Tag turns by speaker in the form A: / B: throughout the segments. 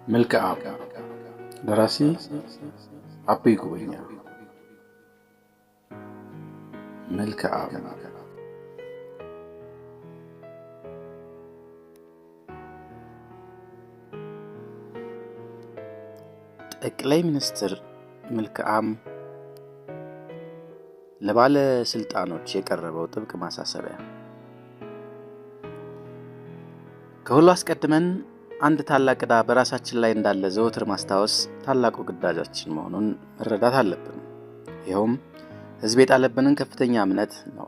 A: መልክዓ ደራሲ አቤ ጉበኛ። መልክዓ ጠቅላይ ሚኒስትር መልክዓም ለባለ ስልጣኖች የቀረበው ጥብቅ ማሳሰቢያ። ከሁሉ አስቀድመን አንድ ታላቅ ዕዳ በራሳችን ላይ እንዳለ ዘወትር ማስታወስ ታላቁ ግዳጃችን መሆኑን መረዳት አለብን። ይኸውም ሕዝብ የጣለብንን ከፍተኛ እምነት ነው።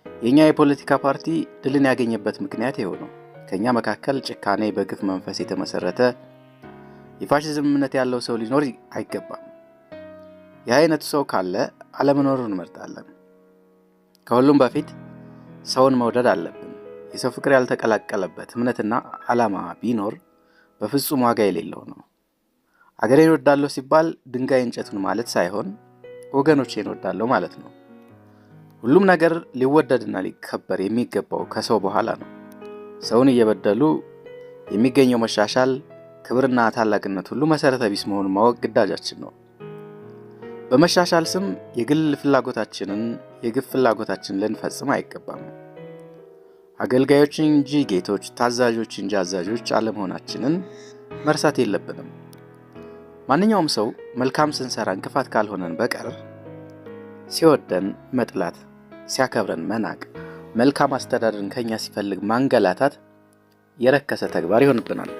A: የኛ የፖለቲካ ፓርቲ ድልን ያገኘበት ምክንያት ይኸው ነው። ከኛ መካከል ጭካኔ በግፍ መንፈስ የተመሰረተ የፋሽዝም እምነት ያለው ሰው ሊኖር አይገባም። ይህ አይነቱ ሰው ካለ አለመኖሩን እንመርጣለን። ከሁሉም በፊት ሰውን መውደድ አለብን። የሰው ፍቅር ያልተቀላቀለበት እምነትና ዓላማ ቢኖር በፍጹም ዋጋ የሌለው ነው። አገሬን እወዳለሁ ሲባል ድንጋይ እንጨቱን ማለት ሳይሆን ወገኖቼን እወዳለሁ ማለት ነው። ሁሉም ነገር ሊወደድና ሊከበር የሚገባው ከሰው በኋላ ነው። ሰውን እየበደሉ የሚገኘው መሻሻል፣ ክብርና ታላቅነት ሁሉ መሰረተ ቢስ መሆኑን ማወቅ ግዳጃችን ነው። በመሻሻል ስም የግል ፍላጎታችንን የግፍ ፍላጎታችንን ልንፈጽም አይገባም። አገልጋዮች እንጂ ጌቶች፣ ታዛዦች እንጂ አዛዦች አለመሆናችንን መርሳት የለብንም። ማንኛውም ሰው መልካም ስንሰራ እንቅፋት ካልሆነን በቀር ሲወደን መጥላት፣ ሲያከብረን መናቅ፣ መልካም አስተዳደርን ከኛ ሲፈልግ ማንገላታት የረከሰ ተግባር ይሆንብናል።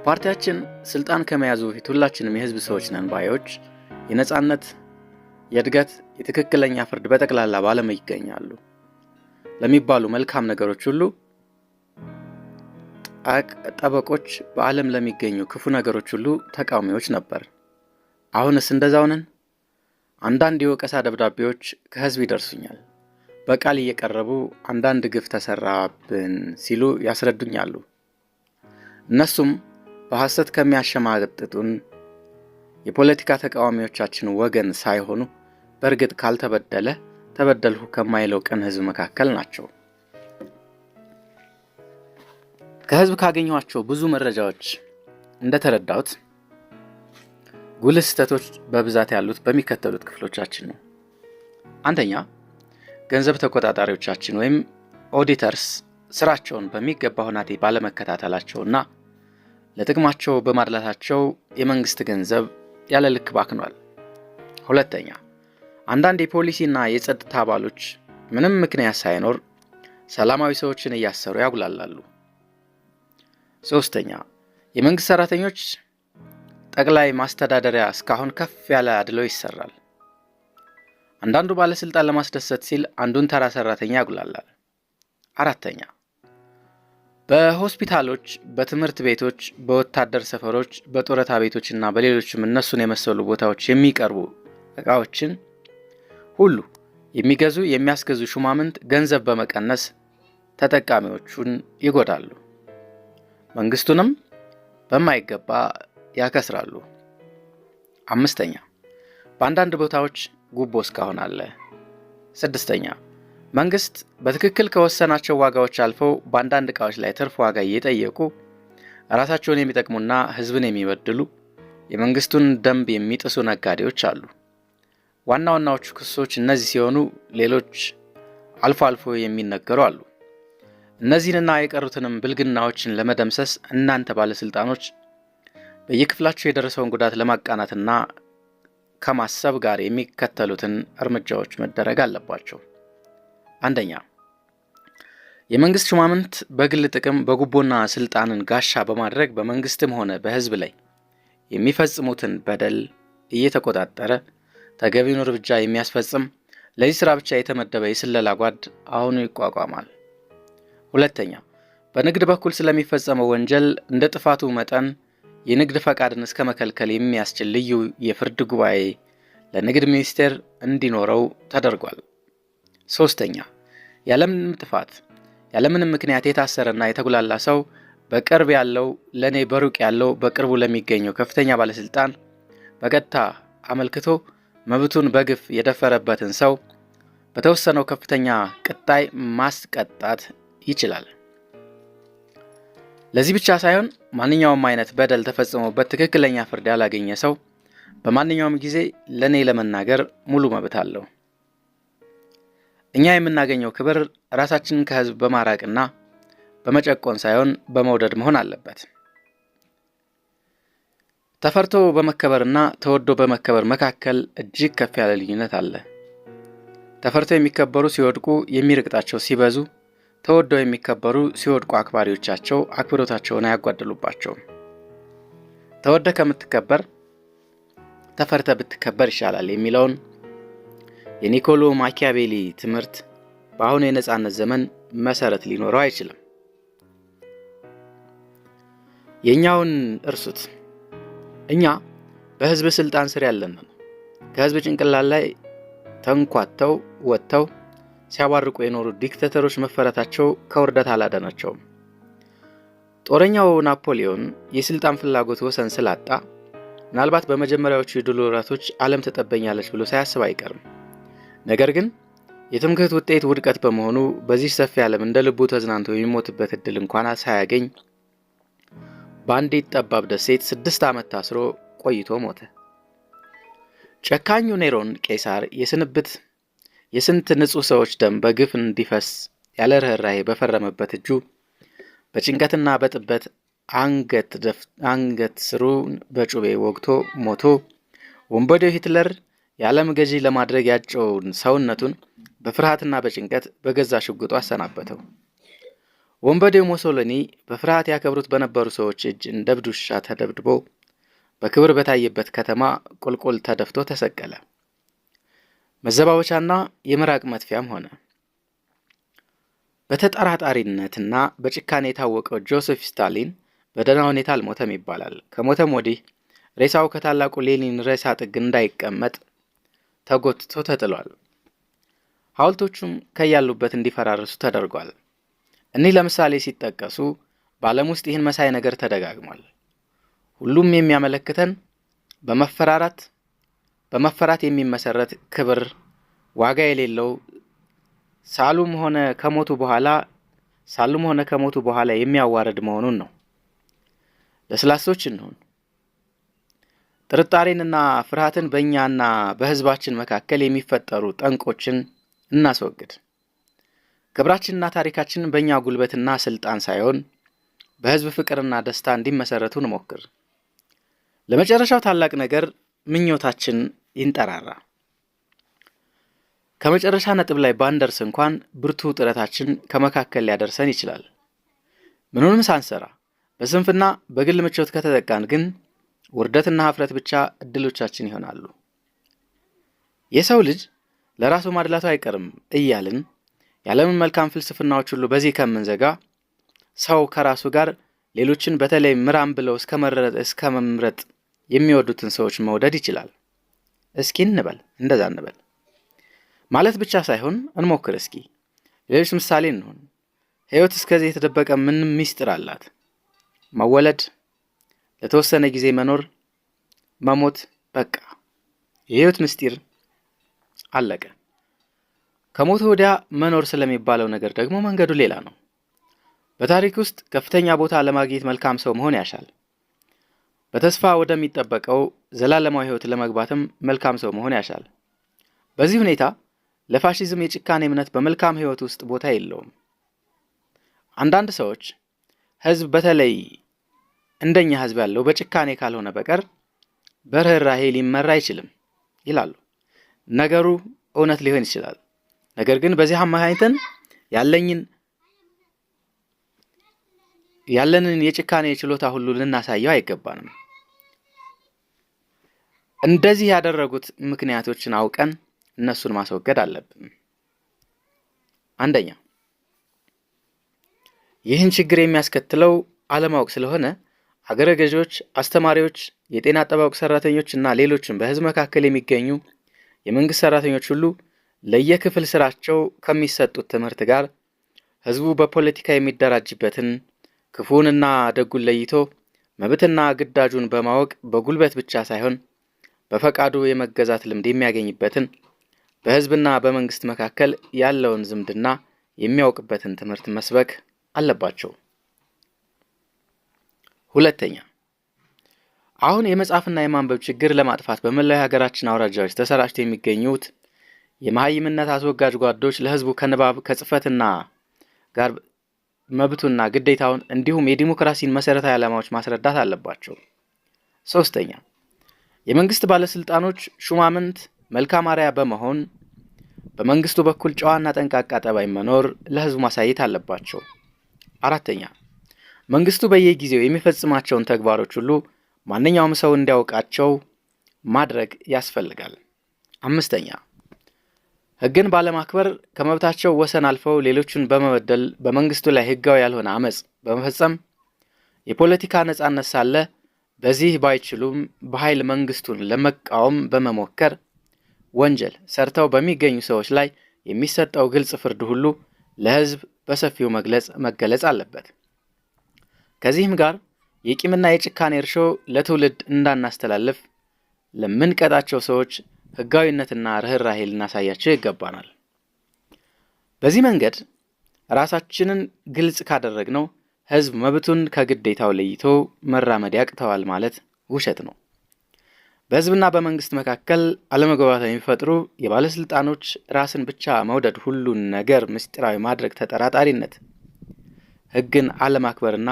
A: ፓርቲያችን ስልጣን ከመያዙ በፊት ሁላችንም የህዝብ ሰዎች ነን ባዮች የነጻነት፣ የእድገት፣ የትክክለኛ ፍርድ በጠቅላላ ባለም ይገኛሉ ለሚባሉ መልካም ነገሮች ሁሉ ጠበቆች፣ በዓለም ለሚገኙ ክፉ ነገሮች ሁሉ ተቃዋሚዎች ነበር። አሁንስ እንደዛው ነን? አንዳንድ የወቀሳ ደብዳቤዎች ከህዝብ ይደርሱኛል። በቃል እየቀረቡ አንዳንድ ግፍ ተሰራብን ሲሉ ያስረዱኛሉ። እነሱም በሐሰት ከሚያሸማግጡን የፖለቲካ ተቃዋሚዎቻችን ወገን ሳይሆኑ በእርግጥ ካልተበደለ ተበደልሁ ከማይለው ቀን ህዝብ መካከል ናቸው። ከህዝብ ካገኘኋቸው ብዙ መረጃዎች እንደተረዳሁት ጉልህ ስህተቶች በብዛት ያሉት በሚከተሉት ክፍሎቻችን ነው። አንደኛ፣ ገንዘብ ተቆጣጣሪዎቻችን ወይም ኦዲተርስ ስራቸውን በሚገባ ሁናቴ ባለመከታተላቸውና ለጥቅማቸው በማድላታቸው የመንግስት ገንዘብ ያለ ልክ ባክኗል። ሁለተኛ፣ አንዳንድ የፖሊሲና የጸጥታ አባሎች ምንም ምክንያት ሳይኖር ሰላማዊ ሰዎችን እያሰሩ ያጉላላሉ። ሶስተኛ፣ የመንግስት ሰራተኞች ጠቅላይ ማስተዳደሪያ እስካሁን ከፍ ያለ አድሎ ይሰራል። አንዳንዱ ባለስልጣን ለማስደሰት ሲል አንዱን ተራ ሰራተኛ ያጉላላል። አራተኛ፣ በሆስፒታሎች፣ በትምህርት ቤቶች፣ በወታደር ሰፈሮች፣ በጡረታ ቤቶችና በሌሎችም እነሱን የመሰሉ ቦታዎች የሚቀርቡ ዕቃዎችን ሁሉ የሚገዙ የሚያስገዙ ሹማምንት ገንዘብ በመቀነስ ተጠቃሚዎቹን ይጎዳሉ፣ መንግስቱንም በማይገባ ያከስራሉ። አምስተኛ፣ በአንዳንድ ቦታዎች ጉቦ እስካሁን አለ። ስድስተኛ፣ መንግስት በትክክል ከወሰናቸው ዋጋዎች አልፈው በአንዳንድ ዕቃዎች ላይ ትርፍ ዋጋ እየጠየቁ ራሳቸውን የሚጠቅሙና ህዝብን የሚበድሉ የመንግስቱን ደንብ የሚጥሱ ነጋዴዎች አሉ። ዋና ዋናዎቹ ክሶች እነዚህ ሲሆኑ ሌሎች አልፎ አልፎ የሚነገሩ አሉ። እነዚህንና የቀሩትንም ብልግናዎችን ለመደምሰስ እናንተ ባለስልጣኖች በየክፍላቸው የደረሰውን ጉዳት ለማቃናትና ከማሰብ ጋር የሚከተሉትን እርምጃዎች መደረግ አለባቸው። አንደኛ፣ የመንግስት ሹማምንት በግል ጥቅም በጉቦና ስልጣንን ጋሻ በማድረግ በመንግስትም ሆነ በህዝብ ላይ የሚፈጽሙትን በደል እየተቆጣጠረ ተገቢውን እርምጃ የሚያስፈጽም ለዚህ ስራ ብቻ የተመደበ የስለላ ጓድ አሁን ይቋቋማል። ሁለተኛ፣ በንግድ በኩል ስለሚፈጸመው ወንጀል እንደ ጥፋቱ መጠን የንግድ ፈቃድን እስከ መከልከል የሚያስችል ልዩ የፍርድ ጉባኤ ለንግድ ሚኒስቴር እንዲኖረው ተደርጓል። ሶስተኛ፣ ያለምንም ጥፋት ያለምንም ምክንያት የታሰረና የተጉላላ ሰው በቅርብ ያለው ለኔ በሩቅ ያለው በቅርቡ ለሚገኘው ከፍተኛ ባለስልጣን በቀጥታ አመልክቶ መብቱን በግፍ የደፈረበትን ሰው በተወሰነው ከፍተኛ ቅጣይ ማስቀጣት ይችላል። ለዚህ ብቻ ሳይሆን ማንኛውም አይነት በደል ተፈጽሞበት ትክክለኛ ፍርድ ያላገኘ ሰው በማንኛውም ጊዜ ለኔ ለመናገር ሙሉ መብት አለው። እኛ የምናገኘው ክብር ራሳችንን ከህዝብ በማራቅና በመጨቆን ሳይሆን በመውደድ መሆን አለበት። ተፈርቶ በመከበርና ተወዶ በመከበር መካከል እጅግ ከፍ ያለ ልዩነት አለ። ተፈርተው የሚከበሩ ሲወድቁ የሚርቅጣቸው ሲበዙ፣ ተወደው የሚከበሩ ሲወድቁ አክባሪዎቻቸው አክብሮታቸውን አያጓደሉባቸውም። ተወደ ከምትከበር ተፈርተ ብትከበር ይሻላል የሚለውን የኒኮሎ ማኪያቬሊ ትምህርት በአሁኑ የነጻነት ዘመን መሰረት ሊኖረው አይችልም። የኛውን እርሱት። እኛ በህዝብ ስልጣን ስር ያለን ነን። ከህዝብ ጭንቅላት ላይ ተንኳተው ወጥተው ሲያባርቁ የኖሩ ዲክታተሮች መፈረታቸው ከውርደት አላዳናቸውም። ጦረኛው ናፖሊዮን የስልጣን ፍላጎት ወሰን ስላጣ ምናልባት በመጀመሪያዎቹ የድል ወራቶች ዓለም ተጠበኛለች ብሎ ሳያስብ አይቀርም። ነገር ግን የትምክህት ውጤት ውድቀት በመሆኑ በዚህ ሰፊ ዓለም እንደ ልቡ ተዝናንቶ የሚሞትበት እድል እንኳን ሳያገኝ በአንዲት ጠባብ ደሴት 6 ዓመት ታስሮ ቆይቶ ሞተ። ጨካኙ ኔሮን ቄሳር የስንት ንጹህ ሰዎች ደም በግፍ እንዲፈስ ያለ ርህራሄ በፈረመበት እጁ በጭንቀትና በጥበት አንገት ስሩን በጩቤ ወግቶ ሞቶ ወንበዴው ሂትለር የዓለም ገዢ ለማድረግ ያጨውን ሰውነቱን በፍርሃትና በጭንቀት በገዛ ሽጉጡ አሰናበተው። ወንበዴው ሞሶሎኒ በፍርሃት ያከብሩት በነበሩ ሰዎች እጅ እንደ እብድ ውሻ ተደብድቦ በክብር በታየበት ከተማ ቁልቁል ተደፍቶ ተሰቀለ። መዘባበቻና የምራቅ መጥፊያም ሆነ። በተጠራጣሪነትና በጭካኔ የታወቀው ጆሴፍ ስታሊን በደህና ሁኔታ አልሞተም ይባላል። ከሞተም ወዲህ ሬሳው ከታላቁ ሌኒን ሬሳ ጥግ እንዳይቀመጥ ተጎትቶ ተጥሏል። ሐውልቶቹም ከያሉበት እንዲፈራርሱ ተደርጓል። እኒህ ለምሳሌ ሲጠቀሱ በዓለም ውስጥ ይህን መሳይ ነገር ተደጋግሟል። ሁሉም የሚያመለክተን በመፈራት የሚመሰረት ክብር ዋጋ የሌለው ሳሉም ሆነ ከሞቱ በኋላ የሚያዋርድ መሆኑን ነው። ለስላሶች እንሁን። ጥርጣሬንና ፍርሃትን በእኛና በህዝባችን መካከል የሚፈጠሩ ጠንቆችን እናስወግድ። ክብራችንና ታሪካችን በእኛ ጉልበትና ስልጣን ሳይሆን በህዝብ ፍቅርና ደስታ እንዲመሰረቱ እንሞክር። ለመጨረሻው ታላቅ ነገር ምኞታችን ይንጠራራ። ከመጨረሻ ነጥብ ላይ ባንደርስ እንኳን ብርቱ ጥረታችን ከመካከል ሊያደርሰን ይችላል። ምኑንም ሳንሰራ በስንፍና በግል ምቾት ከተጠቃን ግን ውርደትና ሀፍረት ብቻ እድሎቻችን ይሆናሉ። የሰው ልጅ ለራሱ ማድላቱ አይቀርም እያልን የዓለምን መልካም ፍልስፍናዎች ሁሉ በዚህ ከምንዘጋ ሰው ከራሱ ጋር ሌሎችን በተለይ ምራም ብለው እስከ መምረጥ የሚወዱትን ሰዎች መውደድ ይችላል። እስኪ እንደዛ እንበል ማለት ብቻ ሳይሆን እንሞክር። እስኪ ሌሎች ምሳሌ እንሆን። ህይወት እስከዚህ የተደበቀ ምን ሚስጥር አላት? መወለድ፣ ለተወሰነ ጊዜ መኖር፣ መሞት፣ በቃ የህይወት ምስጢር አለቀ። ከሞት ወዲያ መኖር ስለሚባለው ነገር ደግሞ መንገዱ ሌላ ነው። በታሪክ ውስጥ ከፍተኛ ቦታ ለማግኘት መልካም ሰው መሆን ያሻል። በተስፋ ወደሚጠበቀው ዘላለማዊ ህይወት ለመግባትም መልካም ሰው መሆን ያሻል። በዚህ ሁኔታ ለፋሺዝም የጭካኔ እምነት በመልካም ህይወት ውስጥ ቦታ የለውም። አንዳንድ ሰዎች ህዝብ በተለይ እንደኛ ህዝብ ያለው በጭካኔ ካልሆነ በቀር በርህራሄ ሊመራ አይችልም ይላሉ። ነገሩ እውነት ሊሆን ይችላል። ነገር ግን በዚህ አማካኝተን ያለንን የጭካኔ ችሎታ ሁሉ ልናሳየው አይገባንም። እንደዚህ ያደረጉት ምክንያቶችን አውቀን እነሱን ማስወገድ አለብን። አንደኛ፣ ይህን ችግር የሚያስከትለው አለማወቅ ስለሆነ አገረ ገዢዎች፣ አስተማሪዎች፣ የጤና አጠባበቅ ሰራተኞች እና ሌሎችም በህዝብ መካከል የሚገኙ የመንግስት ሰራተኞች ሁሉ ለየክፍል ስራቸው ከሚሰጡት ትምህርት ጋር ህዝቡ በፖለቲካ የሚደራጅበትን ክፉንና ደጉን ለይቶ መብትና ግዳጁን በማወቅ በጉልበት ብቻ ሳይሆን በፈቃዱ የመገዛት ልምድ የሚያገኝበትን በህዝብና በመንግስት መካከል ያለውን ዝምድና የሚያውቅበትን ትምህርት መስበክ አለባቸው። ሁለተኛ፣ አሁን የመጻፍና የማንበብ ችግር ለማጥፋት በመላው ሀገራችን አውራጃዎች ተሰራጭተው የሚገኙት የመሃይምነት አስወጋጅ ጓዶች ለህዝቡ ከንባብ ከጽፈትና ጋር መብቱና ግዴታውን እንዲሁም የዲሞክራሲን መሰረታዊ ዓላማዎች ማስረዳት አለባቸው። ሶስተኛ፣ የመንግስት ባለስልጣኖች ሹማምንት መልካም አርአያ በመሆን በመንግስቱ በኩል ጨዋና ጠንቃቃ ጠባይ መኖር ለህዝቡ ማሳየት አለባቸው። አራተኛ፣ መንግስቱ በየጊዜው የሚፈጽማቸውን ተግባሮች ሁሉ ማንኛውም ሰው እንዲያውቃቸው ማድረግ ያስፈልጋል። አምስተኛ፣ ህግን ባለማክበር ከመብታቸው ወሰን አልፈው ሌሎችን በመበደል በመንግስቱ ላይ ህጋዊ ያልሆነ አመጽ በመፈጸም የፖለቲካ ነጻነት ሳለ በዚህ ባይችሉም በኃይል መንግስቱን ለመቃወም በመሞከር ወንጀል ሰርተው በሚገኙ ሰዎች ላይ የሚሰጠው ግልጽ ፍርድ ሁሉ ለህዝብ በሰፊው መገለጽ አለበት። ከዚህም ጋር የቂምና የጭካኔ እርሾ ለትውልድ እንዳናስተላልፍ ለምንቀጣቸው ሰዎች ህጋዊነትና ርህራሄ ልናሳያቸው ይገባናል። በዚህ መንገድ ራሳችንን ግልጽ ካደረግነው ህዝብ መብቱን ከግዴታው ለይቶ መራመድ ያቅተዋል ማለት ውሸት ነው። በህዝብና በመንግስት መካከል አለመግባባት የሚፈጥሩ የባለስልጣኖች ራስን ብቻ መውደድ፣ ሁሉን ነገር ምስጢራዊ ማድረግ፣ ተጠራጣሪነት፣ ህግን አለማክበርና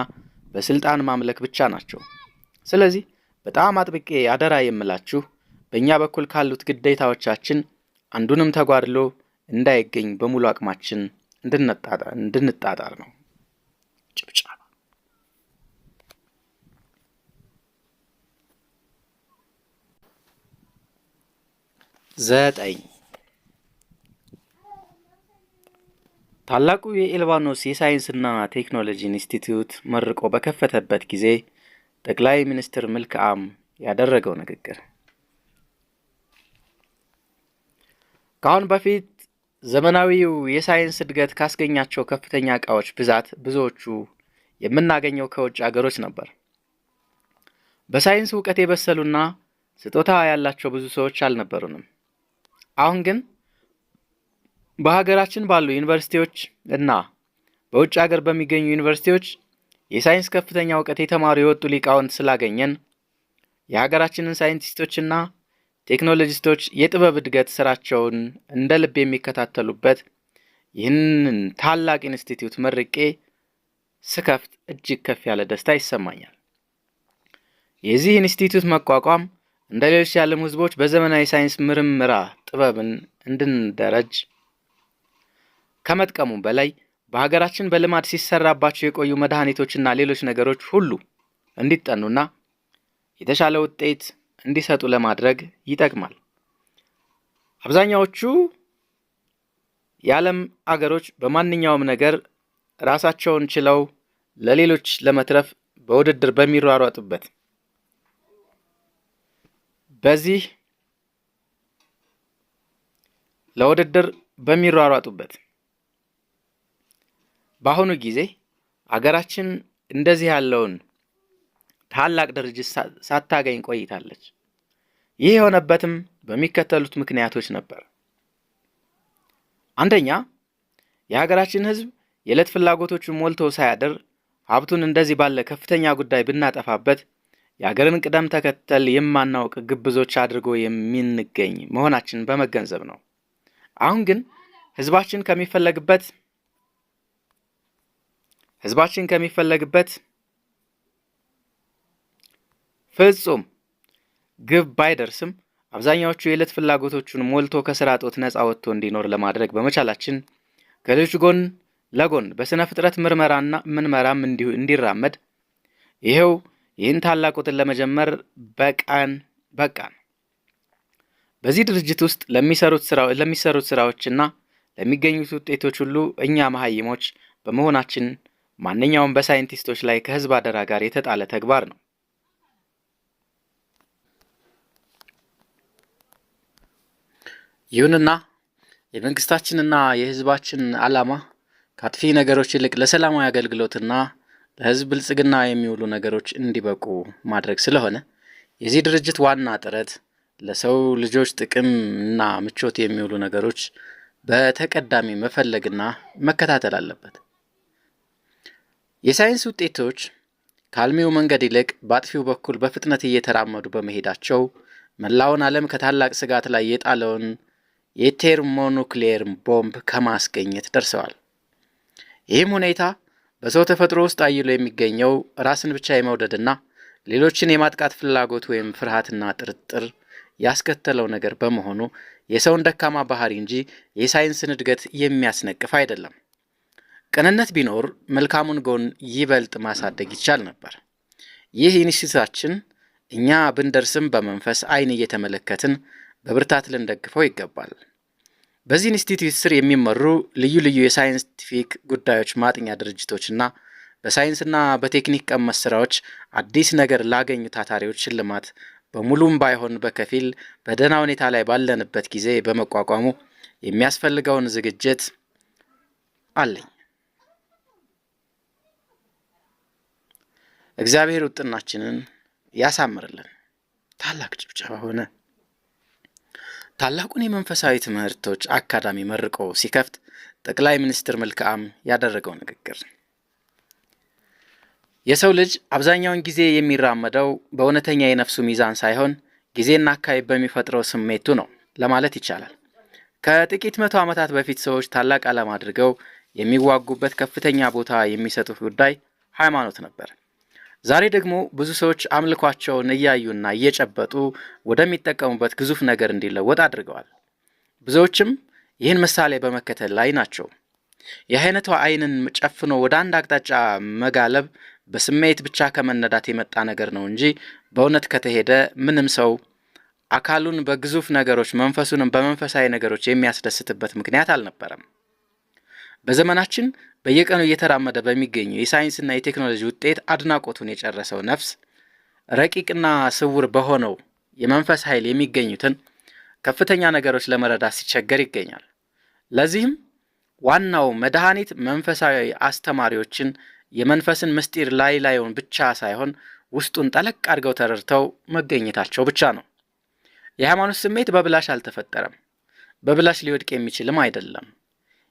A: በስልጣን ማምለክ ብቻ ናቸው። ስለዚህ በጣም አጥብቄ አደራ የምላችሁ በእኛ በኩል ካሉት ግዴታዎቻችን አንዱንም ተጓድሎ እንዳይገኝ በሙሉ አቅማችን እንድንጣጣር ነው። ጭብጨባ። 9 ታላቁ የኤልባኖስ የሳይንስና ቴክኖሎጂ ኢንስቲትዩት መርቆ በከፈተበት ጊዜ ጠቅላይ ሚኒስትር መልክዓም ያደረገው ንግግር። ካሁን በፊት ዘመናዊው የሳይንስ እድገት ካስገኛቸው ከፍተኛ ዕቃዎች ብዛት ብዙዎቹ የምናገኘው ከውጭ ሀገሮች ነበር። በሳይንስ ዕውቀት የበሰሉና ስጦታ ያላቸው ብዙ ሰዎች አልነበሩንም። አሁን ግን በሀገራችን ባሉ ዩኒቨርሲቲዎች እና በውጭ ሀገር በሚገኙ ዩኒቨርሲቲዎች የሳይንስ ከፍተኛ ዕውቀት የተማሩ የወጡ ሊቃውንት ስላገኘን የሀገራችንን ሳይንቲስቶችና ቴክኖሎጂስቶች የጥበብ እድገት ስራቸውን እንደ ልብ የሚከታተሉበት ይህንን ታላቅ ኢንስቲትዩት መርቄ ስከፍት እጅግ ከፍ ያለ ደስታ ይሰማኛል። የዚህ ኢንስቲትዩት መቋቋም እንደ ሌሎች የዓለም ህዝቦች በዘመናዊ ሳይንስ ምርምራ ጥበብን እንድንደረጅ ከመጥቀሙ በላይ በሀገራችን በልማድ ሲሰራባቸው የቆዩ መድኃኒቶችና ሌሎች ነገሮች ሁሉ እንዲጠኑና የተሻለ ውጤት እንዲሰጡ ለማድረግ ይጠቅማል። አብዛኛዎቹ የዓለም አገሮች በማንኛውም ነገር ራሳቸውን ችለው ለሌሎች ለመትረፍ በውድድር በሚሯሯጡበት በአሁኑ ጊዜ አገራችን እንደዚህ ያለውን ታላቅ ድርጅት ሳታገኝ ቆይታለች። ይህ የሆነበትም በሚከተሉት ምክንያቶች ነበር። አንደኛ፣ የሀገራችን ህዝብ የዕለት ፍላጎቶቹን ሞልቶ ሳያድር ሀብቱን እንደዚህ ባለ ከፍተኛ ጉዳይ ብናጠፋበት የሀገርን ቅደም ተከተል የማናውቅ ግብዞች አድርጎ የምንገኝ መሆናችን በመገንዘብ ነው። አሁን ግን ህዝባችን ከሚፈለግበት ፍጹም ግብ ባይደርስም አብዛኛዎቹ የዕለት ፍላጎቶቹን ሞልቶ ከስራ ጦት ነፃ ወጥቶ እንዲኖር ለማድረግ በመቻላችን ከሌሎች ጎን ለጎን በስነ ፍጥረት ምርመራም እንዲራመድ ይህን ታላቅ ውጥን ለመጀመር በቃን። በዚህ ድርጅት ውስጥ ለሚሰሩት ስራዎችና ለሚገኙት ውጤቶች ሁሉ እኛ መሃይሞች በመሆናችን ማንኛውም በሳይንቲስቶች ላይ ከህዝብ አደራ ጋር የተጣለ ተግባር ነው። ይሁንና የመንግስታችንና የህዝባችን ዓላማ ከአጥፊ ነገሮች ይልቅ ለሰላማዊ አገልግሎትና ለህዝብ ብልጽግና የሚውሉ ነገሮች እንዲበቁ ማድረግ ስለሆነ የዚህ ድርጅት ዋና ጥረት ለሰው ልጆች ጥቅም እና ምቾት የሚውሉ ነገሮች በተቀዳሚ መፈለግና መከታተል አለበት። የሳይንስ ውጤቶች ካልሚው መንገድ ይልቅ በአጥፊው በኩል በፍጥነት እየተራመዱ በመሄዳቸው መላውን ዓለም ከታላቅ ስጋት ላይ የጣለውን የቴርሞኑክሌር ቦምብ ከማስገኘት ደርሰዋል። ይህም ሁኔታ በሰው ተፈጥሮ ውስጥ አይሎ የሚገኘው ራስን ብቻ የመውደድና ሌሎችን የማጥቃት ፍላጎት ወይም ፍርሃትና ጥርጥር ያስከተለው ነገር በመሆኑ የሰውን ደካማ ባህሪ እንጂ የሳይንስን እድገት የሚያስነቅፍ አይደለም። ቅንነት ቢኖር መልካሙን ጎን ይበልጥ ማሳደግ ይቻል ነበር። ይህ ኢንስቲትዩታችን እኛ ብንደርስም በመንፈስ አይን እየተመለከትን በብርታት ልንደግፈው ይገባል። በዚህ ኢንስቲትዩት ስር የሚመሩ ልዩ ልዩ የሳይንቲፊክ ጉዳዮች ማጥኛ ድርጅቶችና በሳይንስና በቴክኒክ ቀመስ ስራዎች አዲስ ነገር ላገኙ ታታሪዎች ሽልማት በሙሉም ባይሆን በከፊል በደህና ሁኔታ ላይ ባለንበት ጊዜ በመቋቋሙ የሚያስፈልገውን ዝግጅት አለኝ። እግዚአብሔር ውጥናችንን ያሳምርልን። ታላቅ ጭብጨባ ሆነ። ታላቁን የመንፈሳዊ ትምህርቶች አካዳሚ መርቆ ሲከፍት ጠቅላይ ሚኒስትር መልክዓም ያደረገው ንግግር የሰው ልጅ አብዛኛውን ጊዜ የሚራመደው በእውነተኛ የነፍሱ ሚዛን ሳይሆን ጊዜና አካባቢ በሚፈጥረው ስሜቱ ነው ለማለት ይቻላል። ከጥቂት መቶ ዓመታት በፊት ሰዎች ታላቅ ዓላማ አድርገው የሚዋጉበት ከፍተኛ ቦታ የሚሰጡት ጉዳይ ሃይማኖት ነበር። ዛሬ ደግሞ ብዙ ሰዎች አምልኳቸውን እያዩና እየጨበጡ ወደሚጠቀሙበት ግዙፍ ነገር እንዲለወጥ አድርገዋል። ብዙዎችም ይህን ምሳሌ በመከተል ላይ ናቸው። ይህ አይነቱ አይንን ጨፍኖ ወደ አንድ አቅጣጫ መጋለብ በስሜት ብቻ ከመነዳት የመጣ ነገር ነው እንጂ በእውነት ከተሄደ ምንም ሰው አካሉን በግዙፍ ነገሮች መንፈሱንም በመንፈሳዊ ነገሮች የሚያስደስትበት ምክንያት አልነበረም። በዘመናችን በየቀኑ እየተራመደ በሚገኘው የሳይንስና የቴክኖሎጂ ውጤት አድናቆቱን የጨረሰው ነፍስ ረቂቅና ስውር በሆነው የመንፈስ ኃይል የሚገኙትን ከፍተኛ ነገሮች ለመረዳት ሲቸገር ይገኛል። ለዚህም ዋናው መድኃኒት መንፈሳዊ አስተማሪዎችን የመንፈስን ምስጢር ላዩን ብቻ ሳይሆን ውስጡን ጠለቅ አድርገው ተረድተው መገኘታቸው ብቻ ነው። የሃይማኖት ስሜት በብላሽ አልተፈጠረም፣ በብላሽ ሊወድቅ የሚችልም አይደለም።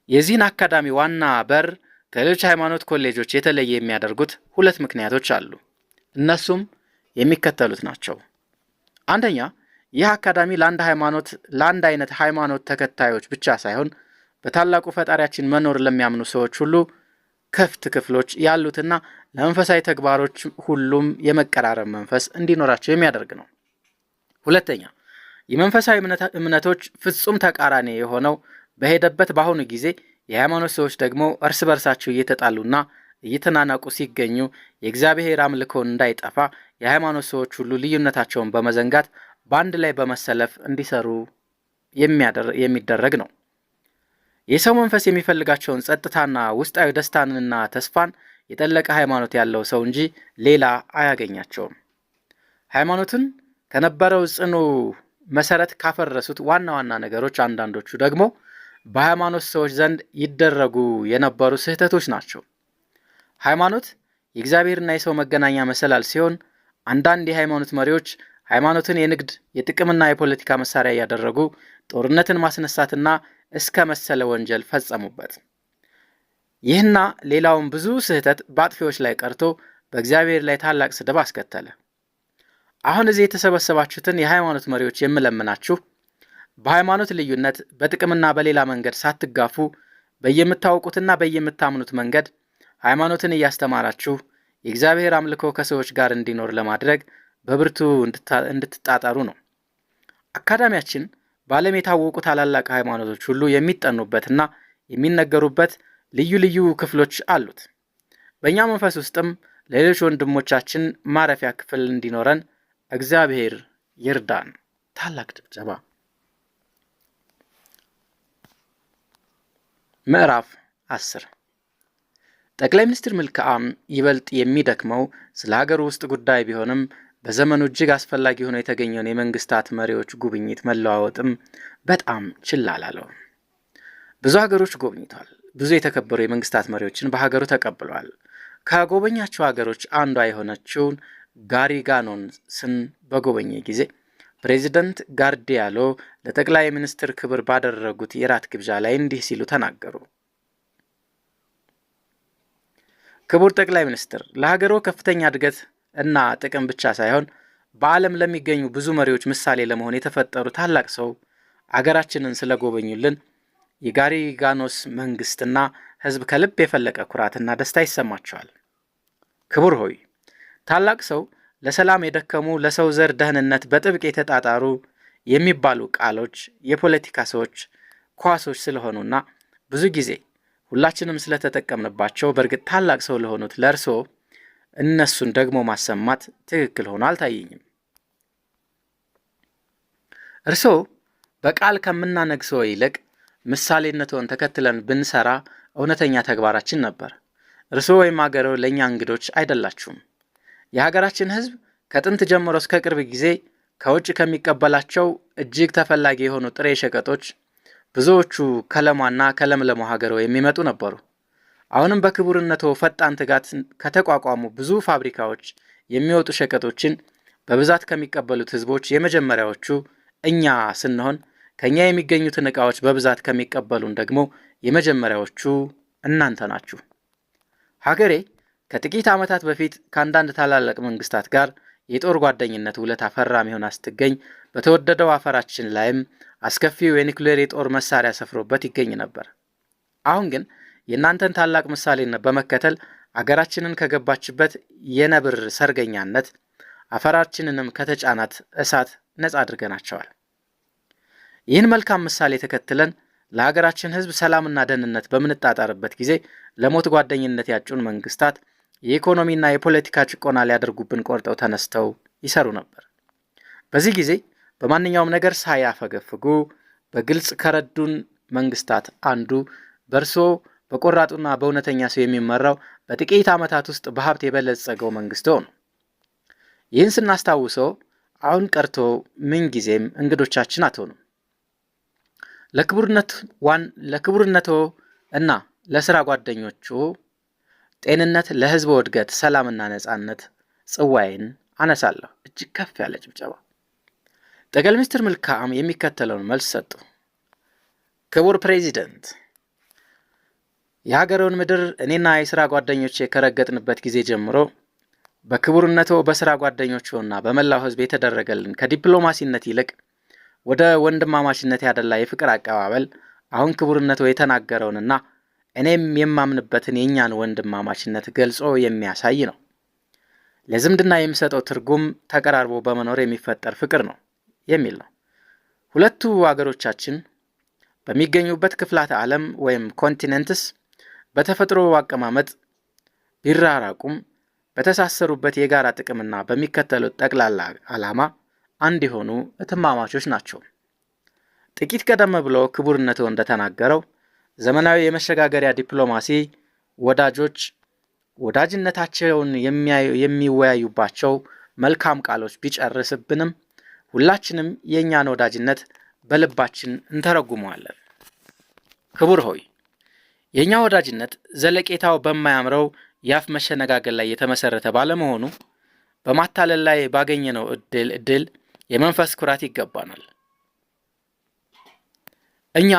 A: የዚህን አካዳሚ ዋና በር ከሌሎች ሃይማኖት ኮሌጆች የተለየ የሚያደርጉት ሁለት ምክንያቶች አሉ። እነሱም የሚከተሉት ናቸው። አንደኛ፣ ይህ አካዳሚ ለአንድ አይነት ሃይማኖት ተከታዮች ብቻ ሳይሆን በታላቁ ፈጣሪያችን መኖር ለሚያምኑ ሰዎች ሁሉ ክፍት ክፍሎች ያሉትና ለመንፈሳዊ ተግባሮች ሁሉም የመቀራረብ መንፈስ እንዲኖራቸው የሚያደርግ ነው። ሁለተኛ፣ የመንፈሳዊ እምነቶች ፍጹም ተቃራኒ የሆነው በሄደበት በአሁኑ ጊዜ የሃይማኖት ሰዎች ደግሞ እርስ በርሳቸው እየተጣሉና እየተናናቁ ሲገኙ የእግዚአብሔር አምልኮን እንዳይጠፋ የሃይማኖት ሰዎች ሁሉ ልዩነታቸውን በመዘንጋት በአንድ ላይ በመሰለፍ እንዲሰሩ የሚደረግ ነው። የሰው መንፈስ የሚፈልጋቸውን ጸጥታና ውስጣዊ ደስታንና ተስፋን የጠለቀ ሃይማኖት ያለው ሰው እንጂ ሌላ አያገኛቸውም። ሃይማኖትን ከነበረው ጽኑ መሰረት ካፈረሱት ዋና ዋና ነገሮች አንዳንዶቹ ደግሞ በሃይማኖት ሰዎች ዘንድ ይደረጉ የነበሩ ስህተቶች ናቸው። ሃይማኖት የእግዚአብሔርና የሰው መገናኛ መሰላል ሲሆን አንዳንድ የሃይማኖት መሪዎች ሃይማኖትን የንግድ የጥቅምና የፖለቲካ መሳሪያ ያደረጉ ጦርነትን ማስነሳትና እስከ መሰለ ወንጀል ፈጸሙበት። ይህና ሌላውን ብዙ ስህተት በአጥፊዎች ላይ ቀርቶ በእግዚአብሔር ላይ ታላቅ ስድብ አስከተለ። አሁን እዚህ የተሰበሰባችሁትን የሃይማኖት መሪዎች የምለምናችሁ በሃይማኖት ልዩነት በጥቅምና በሌላ መንገድ ሳትጋፉ በየምታውቁትና በየምታምኑት መንገድ ሃይማኖትን እያስተማራችሁ የእግዚአብሔር አምልኮ ከሰዎች ጋር እንዲኖር ለማድረግ በብርቱ እንድትጣጣሩ ነው። አካዳሚያችን በዓለም የታወቁ ታላላቅ ሃይማኖቶች ሁሉ የሚጠኑበትና የሚነገሩበት ልዩ ልዩ ክፍሎች አሉት። በእኛ መንፈስ ውስጥም ለሌሎች ወንድሞቻችን ማረፊያ ክፍል እንዲኖረን እግዚአብሔር ይርዳን። ታላቅ ጭብጨባ። ምዕራፍ 10 ጠቅላይ ሚኒስትር መልክዓም ይበልጥ የሚደክመው ስለ ሀገር ውስጥ ጉዳይ ቢሆንም በዘመኑ እጅግ አስፈላጊ ሆኖ የተገኘውን የመንግስታት መሪዎች ጉብኝት መለዋወጥም በጣም ችላ አላለው። ብዙ ሀገሮች ጎብኝቷል። ብዙ የተከበሩ የመንግስታት መሪዎችን በሀገሩ ተቀብሏል። ከጎበኛቸው ሀገሮች አንዷ የሆነችውን ጋሪጋኖስን በጎበኘ ጊዜ ፕሬዚደንት ጋርዲያሎ ለጠቅላይ ሚኒስትር ክብር ባደረጉት የራት ግብዣ ላይ እንዲህ ሲሉ ተናገሩ። ክቡር ጠቅላይ ሚኒስትር፣ ለሀገሮ ከፍተኛ እድገት እና ጥቅም ብቻ ሳይሆን በዓለም ለሚገኙ ብዙ መሪዎች ምሳሌ ለመሆን የተፈጠሩ ታላቅ ሰው አገራችንን ስለጎበኙልን የጋሪጋኖስ መንግስትና ህዝብ ከልብ የፈለቀ ኩራትና ደስታ ይሰማቸዋል። ክቡር ሆይ፣ ታላቅ ሰው ለሰላም የደከሙ ለሰው ዘር ደህንነት በጥብቅ የተጣጣሩ የሚባሉ ቃሎች የፖለቲካ ሰዎች ኳሶች ስለሆኑና ብዙ ጊዜ ሁላችንም ስለተጠቀምንባቸው በእርግጥ ታላቅ ሰው ለሆኑት ለእርስዎ እነሱን ደግሞ ማሰማት ትክክል ሆኖ አልታየኝም። እርስዎ በቃል ከምናነግሰው ይልቅ ምሳሌነቱን ተከትለን ብንሰራ እውነተኛ ተግባራችን ነበር። እርስዎ ወይም ሀገርዎ ለእኛ እንግዶች አይደላችሁም። የሀገራችን ህዝብ ከጥንት ጀምሮ እስከ ቅርብ ጊዜ ከውጭ ከሚቀበላቸው እጅግ ተፈላጊ የሆኑ ጥሬ ሸቀጦች ብዙዎቹ ከለማና ከለምለሙ ሀገርዎ የሚመጡ ነበሩ። አሁንም በክቡርነቶ ፈጣን ትጋት ከተቋቋሙ ብዙ ፋብሪካዎች የሚወጡ ሸቀጦችን በብዛት ከሚቀበሉት ህዝቦች የመጀመሪያዎቹ እኛ ስንሆን ከኛ የሚገኙትን ዕቃዎች በብዛት ከሚቀበሉን ደግሞ የመጀመሪያዎቹ እናንተ ናችሁ። ሀገሬ ከጥቂት ዓመታት በፊት ከአንዳንድ ታላላቅ መንግስታት ጋር የጦር ጓደኝነት ውለታ ፈራሚ ሆና ስትገኝ በተወደደው አፈራችን ላይም አስከፊው የኒውክሌር የጦር መሳሪያ ሰፍሮበት ይገኝ ነበር። አሁን ግን የእናንተን ታላቅ ምሳሌነት በመከተል አገራችንን ከገባችበት የነብር ሰርገኛነት አፈራችንንም ከተጫናት እሳት ነጻ አድርገናቸዋል። ይህን መልካም ምሳሌ ተከትለን ለሀገራችን ህዝብ ሰላምና ደህንነት በምንጣጣርበት ጊዜ ለሞት ጓደኝነት ያጩን መንግስታት የኢኮኖሚና የፖለቲካ ጭቆና ሊያደርጉብን ቆርጠው ተነስተው ይሰሩ ነበር። በዚህ ጊዜ በማንኛውም ነገር ሳያፈገፍጉ በግልጽ ከረዱን መንግስታት አንዱ በእርስዎ በቆራጡና በእውነተኛ ሰው የሚመራው በጥቂት ዓመታት ውስጥ በሀብት የበለጸገው መንግስትዎ ነው። ይህን ስናስታውሰው አሁን ቀርቶ ምን ጊዜም እንግዶቻችን አትሆኑም። ለክቡርነቶ እና ለስራ ጓደኞቹ ጤንነት፣ ለህዝቡ እድገት፣ ሰላምና ነጻነት ጽዋዬን አነሳለሁ። እጅግ ከፍ ያለ ጭብጨባ። ጠቅላይ ሚኒስትር መልካም የሚከተለውን መልስ ሰጡ። ክቡር ፕሬዚደንት፣ የሀገሩን ምድር እኔና የስራ ጓደኞቼ ከረገጥንበት ጊዜ ጀምሮ በክቡርነቶ በስራ ጓደኞቹና በመላው ህዝብ የተደረገልን ከዲፕሎማሲነት ይልቅ ወደ ወንድማማችነት ያደላ የፍቅር አቀባበል አሁን ክቡርነቶ የተናገረውንና እኔም የማምንበትን የእኛን ወንድማማችነት ገልጾ የሚያሳይ ነው። ለዝምድና የሚሰጠው ትርጉም ተቀራርቦ በመኖር የሚፈጠር ፍቅር ነው የሚል ነው። ሁለቱ አገሮቻችን በሚገኙበት ክፍላተ ዓለም ወይም ኮንቲኔንትስ በተፈጥሮ አቀማመጥ ቢራራቁም በተሳሰሩበት የጋራ ጥቅምና በሚከተሉት ጠቅላላ ዓላማ አንድ የሆኑ እትማማቾች ናቸው። ጥቂት ቀደም ብሎ ክቡርነቶ እንደተናገረው ዘመናዊ የመሸጋገሪያ ዲፕሎማሲ ወዳጆች ወዳጅነታቸውን የሚወያዩባቸው መልካም ቃሎች ቢጨርስብንም ሁላችንም የእኛን ወዳጅነት በልባችን እንተረጉመዋለን። ክቡር ሆይ፣ የእኛ ወዳጅነት ዘለቄታው በማያምረው የአፍ መሸነጋገር ላይ የተመሰረተ ባለመሆኑ በማታለል ላይ ባገኘነው እድል የመንፈስ ኩራት ይገባናል። እኛ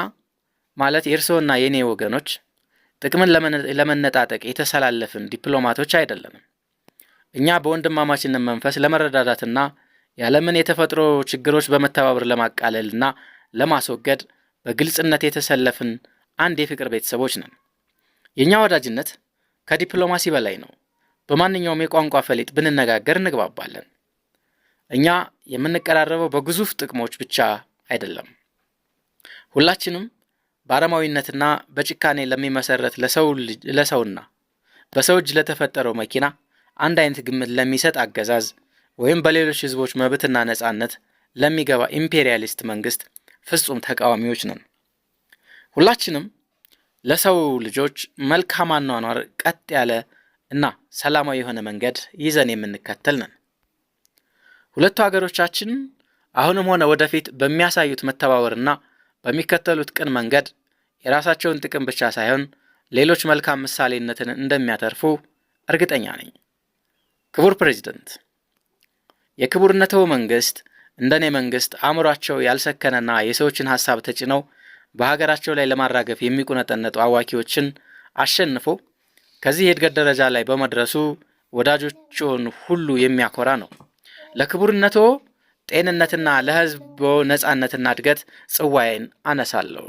A: ማለት የእርስዎና የኔ ወገኖች ጥቅምን ለመነጣጠቅ የተሰላለፍን ዲፕሎማቶች አይደለንም። እኛ በወንድማማችነት መንፈስ ለመረዳዳትና ያለምን የተፈጥሮ ችግሮች በመተባበር ለማቃለልና ለማስወገድ በግልጽነት የተሰለፍን አንድ የፍቅር ቤተሰቦች ነን። የኛ ወዳጅነት ከዲፕሎማሲ በላይ ነው። በማንኛውም የቋንቋ ፈሊጥ ብንነጋገር እንግባባለን። እኛ የምንቀራረበው በግዙፍ ጥቅሞች ብቻ አይደለም። ሁላችንም በአረማዊነትና በጭካኔ ለሚመሰረት ለሰውና በሰው እጅ ለተፈጠረው መኪና አንድ አይነት ግምት ለሚሰጥ አገዛዝ ወይም በሌሎች ህዝቦች መብትና ነጻነት ለሚገባ ኢምፔሪያሊስት መንግስት ፍጹም ተቃዋሚዎች ነን። ሁላችንም ለሰው ልጆች መልካም አኗኗር ቀጥ ያለ እና ሰላማዊ የሆነ መንገድ ይዘን የምንከተል ነን። ሁለቱ ሀገሮቻችን አሁንም ሆነ ወደፊት በሚያሳዩት መተባበርና በሚከተሉት ቅን መንገድ የራሳቸውን ጥቅም ብቻ ሳይሆን ሌሎች መልካም ምሳሌነትን እንደሚያተርፉ እርግጠኛ ነኝ። ክቡር ፕሬዚደንት፣ የክቡርነቶ መንግስት እንደኔ መንግስት አእምሯቸው ያልሰከነና የሰዎችን ሀሳብ ተጭነው በሀገራቸው ላይ ለማራገፍ የሚቁነጠነጡ አዋኪዎችን አሸንፎ ከዚህ የእድገት ደረጃ ላይ በመድረሱ ወዳጆቹን ሁሉ የሚያኮራ ነው። ለክቡርነቶ ጤንነትና ለሕዝቦ ነጻነትና እድገት ጽዋዬን አነሳለሁ።